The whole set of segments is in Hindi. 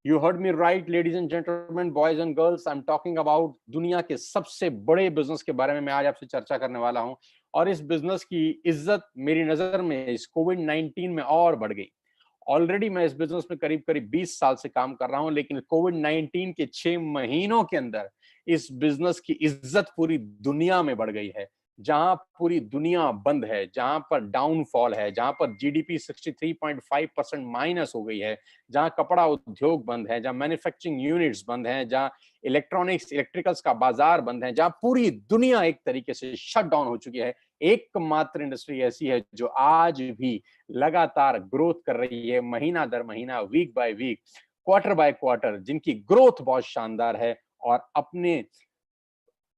You heard me right, ladies and gentlemen, boys and girls. I'm talking about दुनिया के सबसे बड़े बिजनेस के बारे में मैं आज आपसे चर्चा करने वाला हूं। और इस बिजनेस की इज्जत मेरी नजर में इस कोविड 19 में और बढ़ गई। ऑलरेडी मैं इस बिजनेस में करीब करीब 20 साल से काम कर रहा हूं, लेकिन कोविड 19 के 6 महीनों के अंदर इस बिजनेस की इज्जत पूरी दुनिया में बढ़ गई है। जहां पूरी दुनिया बंद है, जहां पर डाउनफॉल है, जहां पर जीडीपी 63.5% माइनस हो गई है, जहां कपड़ा उद्योग बंद है, जहां मैन्युफैक्चरिंग यूनिट्स बंद हैं, जहां इलेक्ट्रॉनिक्स इलेक्ट्रिकल्स का बाजार बंद है, जहां पूरी दुनिया एक तरीके से शट डाउन हो चुकी है, एकमात्र इंडस्ट्री ऐसी है जो आज भी लगातार ग्रोथ कर रही है, महीना दर महीना, week by week, quarter by quarter, जिनकी ग्रोथ बहुत शानदार है और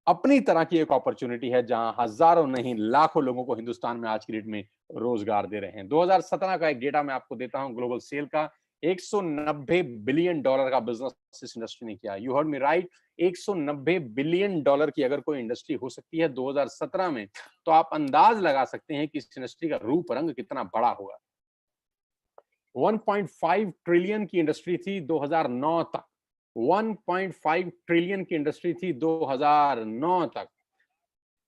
अपनी तरह की एक अपॉर्चुनिटी है जहां हजारों नहीं लाखों लोगों को हिंदुस्तान में आज की डेट में रोजगार दे रहे हैं। 2017 का एक डेटा मैं आपको देता हूं, ग्लोबल सेल का 190 बिलियन डॉलर का बिजनेस इस इंडस्ट्री ने किया। You heard me right, 190 billion dollar की अगर कोई इंडस्ट्री हो सकती है 2017 में, तो आप अंदाज लगा सकते हैं कि इस इंडस्ट्री का रूप रंग कितना बड़ा होगा। 1.5 ट्रिलियन की इंडस्ट्री थी 2009 तक। 1.5 ट्रिलियन की इंडस्ट्री थी 2009 तक।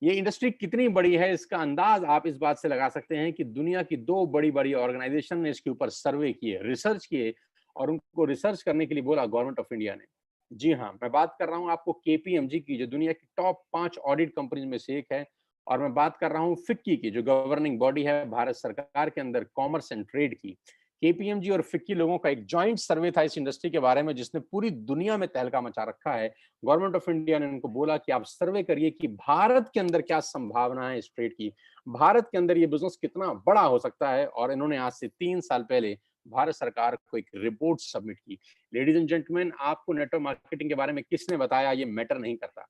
ये इंडस्ट्री कितनी बड़ी है इसका अंदाज आप इस बात से लगा सकते हैं कि दुनिया की दो बड़ी बड़ी ऑर्गेनाइजेशन ने इसके ऊपर सर्वे किए, रिसर्च किए और उनको रिसर्च करने के लिए बोला गवर्नमेंट ऑफ इंडिया ने। जी हाँ, मैं बात कर रहा हूं आपको केपीएमजी की, जो दुनिया की टॉप 5 ऑडिट कंपनीज में से एक है। और मैं बात कर रहा हूं फिक्की की, जो गवर्निंग बॉडी है भारत सरकार के अंदर कॉमर्स एंड ट्रेड की। केपीएमजी और फिक्की लोगों का एक जॉइंट सर्वे था इस इंडस्ट्री के बारे में, जिसने पूरी दुनिया में तहलका मचा रखा है। गवर्नमेंट ऑफ इंडिया ने उनको बोला कि आप सर्वे करिए कि भारत के अंदर क्या संभावना है इस ट्रेड की, भारत के अंदर ये बिजनेस कितना बड़ा हो सकता है। और इन्होंने आज से 3 साल पहले भारत सरकार को एक रिपोर्ट सबमिट की। लेडीज एंड जेंटलमैन, आपको नेटवर्क मार्केटिंग के बारे में किसने बताया ये मैटर नहीं करता।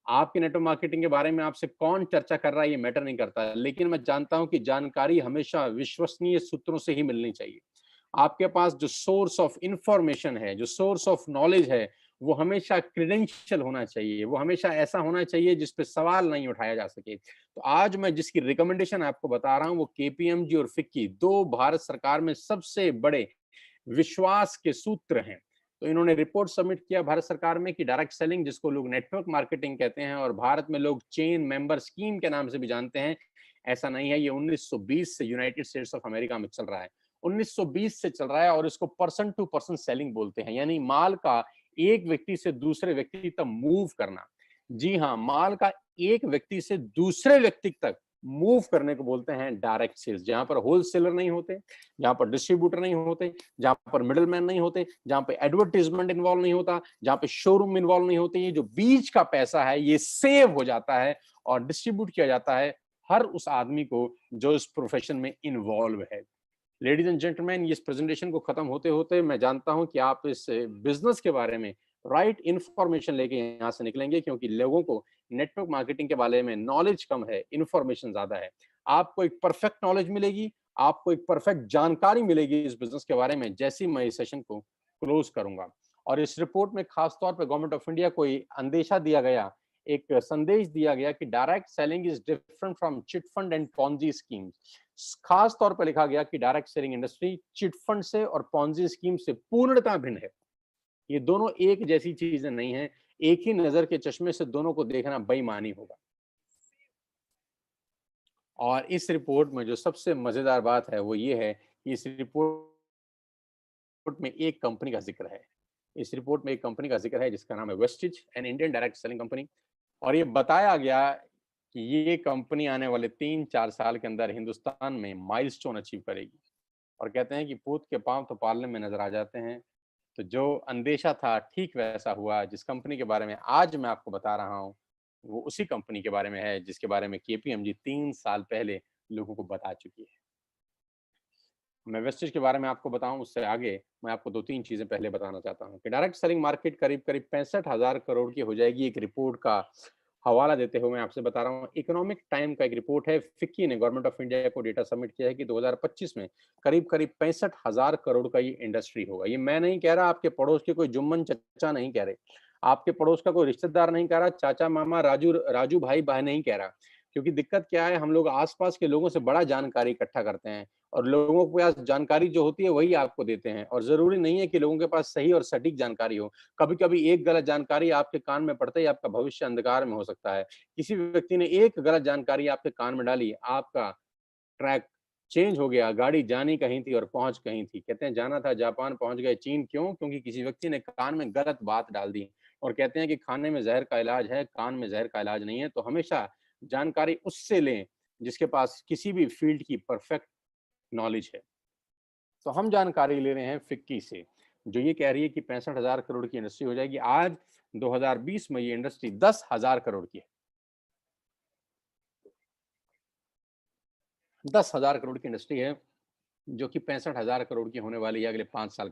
आपके नेटवर्क मार्केटिंग के बारे में आपसे कौन चर्चा कर रहा है ये मैटर नहीं करता, लेकिन मैं जानता हूं कि जानकारी हमेशा विश्वसनीय सूत्रों से ही मिलनी चाहिए। आपके पास जो सोर्स ऑफ इंफॉर्मेशन है, जो सोर्स ऑफ नॉलेज है, वो हमेशा क्रेडेंशियल होना चाहिए, वो हमेशा ऐसा होना चाहिए जिस पे सवाल नहीं उठाया जा सके। तो आज मैं जिसकी रिकमेंडेशन आपको बता रहा हूं वो केपीएमजी और फिक्की, दो भारत सरकार में सबसे बड़े विश्वास के सूत्र हैं। तो इन्होंने रिपोर्ट सबमिट किया भारत सरकार में कि डायरेक्ट सेलिंग, जिसको लोग नेटवर्क मार्केटिंग कहते हैं और भारत में लोग चेन मेंबर स्कीम के नाम से भी जानते हैं, ऐसा नहीं है। ये 1920 से यूनाइटेड स्टेट्स ऑफ अमेरिका में चल रहा है, 1920 से चल रहा है। और इसको पर्सन टू पर्सन सेलिंग बोलते हैं, यानी माल का एक व्यक्ति से दूसरे व्यक्ति तक मूव करना। जी हाँ, माल का एक व्यक्ति से दूसरे व्यक्ति तक मूव करने को बोलते हैं डायरेक्ट सेल्स। जहां पर होलसेलर नहीं होते, जहां पर डिस्ट्रीब्यूटर नहीं होते, जहां पर मिडलमैन नहीं होते, जहां पे एडवर्टीजमेंट इन्वॉल्व नहीं होता, जहां पे शोरूम इन्वॉल्व नहीं होते, ये जो बीच का पैसा है ये सेव हो जाता है और डिस्ट्रीब्यूट किया जाता है हर उस आदमी को जो इस प्रोफेशन में इन्वॉल्व है। लेडीज एंड जेंटलमैन, इस प्रेजेंटेशन को खत्म होते होते मैं जानता हूं कि आप इस बिजनेस के बारे में राइट इंफॉर्मेशन लेके यहाँ से निकलेंगे, क्योंकि लोगों को नेटवर्क मार्केटिंग के बारे में नॉलेज कम है, इंफॉर्मेशन ज्यादा है। आपको एक परफेक्ट नॉलेज मिलेगी, आपको एक परफेक्ट जानकारी मिलेगी इस बिजनेस के बारे में जैसे ही मैं इस सेशन को क्लोज करूंगा। और इस रिपोर्ट में खासतौर पर गवर्नमेंट ऑफ इंडिया को अंदेशा दिया गया, एक संदेश दिया गया कि direct selling is different from chit fund and Ponzi schemes. खास तौर पर लिखा गया कि direct selling industry chit fund से और पॉन्जी स्कीम से पूर्णतः भिन्न है। ये दोनों एक जैसी चीजें नहीं है, एक ही नजर के चश्मे से दोनों को देखना बेईमानी होगा। और इस रिपोर्ट में जो सबसे मजेदार बात है वो ये है कि इस रिपोर्ट में एक कंपनी का जिक्र है। इस रिपोर्ट में एक कंपनी का जिक्र है जिसका नाम है Vestige, an Indian direct selling company. और ये बताया गया कि ये कंपनी आने वाले 3-4 साल के अंदर हिंदुस्तान में माइलस्टोन अचीव करेगी। और कहते हैं कि पूत के पांव तो पालने में नजर आ जाते हैं। तो जो अंदेशा था ठीक वैसा हुआ। जिस कंपनी के बारे में आज मैं आपको बता रहा हूँ वो उसी कंपनी के बारे में है जिसके बारे में केपीएमजी 3 साल पहले लोगों को बता चुकी है। मैं वेस्टेज के बारे में आपको बताऊं उससे आगे मैं आपको 2-3 चीजें पहले बताना चाहता हूं कि डायरेक्ट सेलिंग मार्केट करीब करीब 65,000 करोड़ की हो जाएगी। एक रिपोर्ट का हवाला देते हुए मैं आपसे बता रहा हूं, इकोनॉमिक टाइम का एक रिपोर्ट है, फिक्की ने गवर्नमेंट ऑफ इंडिया को डेटा सबमिट किया है कि 2025 में करीब करीब 65,000 करोड़ का ये इंडस्ट्री होगा। ये मैं नहीं कह रहा, आपके पड़ोस के कोई जुम्मन चचा नहीं कह रहे, आपके पड़ोस का कोई रिश्तेदार नहीं कह रहा, चाचा मामा राजू राजू भाई बहन नहीं कह रहा। क्योंकि दिक्कत क्या है, हम लोग आस-पास के लोगों से बड़ा जानकारी इकट्ठा करते हैं और लोगों के पास जानकारी जो होती है वही आपको देते हैं और ज़रूरी नहीं है कि लोगों के पास सही और सटीक जानकारी हो। कभी-कभी एक गलत जानकारी आपके कान में पड़ते ही आपका भविष्य अंधकार में हो सकता है। किसी भी व्यक्ति ने एक गलत जानकारी आपके कान में डाली, आपका ट्रैक चेंज हो गया, गाड़ी जानी कहीं थी और पहुँच कहीं थी। कहते हैं जाना था जापान, पहुँच गए चीन, क्यों? क्योंकि किसी व्यक्ति ने कान में गलत बात डाल दी और कहते हैं कि खाने में ज़हर का इलाज है, कान में ज़हर का इलाज नहीं है। तो हमेशा जानकारी उससे लें, जिसके पास किसी भी फ़ील्ड की परफ़ेक्ट नॉलेज है। तो हम जानकारी ले रहे हैं फ़िक्की से, जो ये कह रही है कि 65,000 करोड़ की इंडस्ट्री हो जाएगी। आज 2020 में ये इंडस्ट्री 10,000 करोड़ की है। 10,000 करोड़ की इंडस्ट्री है, जो कि 65,000 करोड़ की होने वाली है अगले 5 साल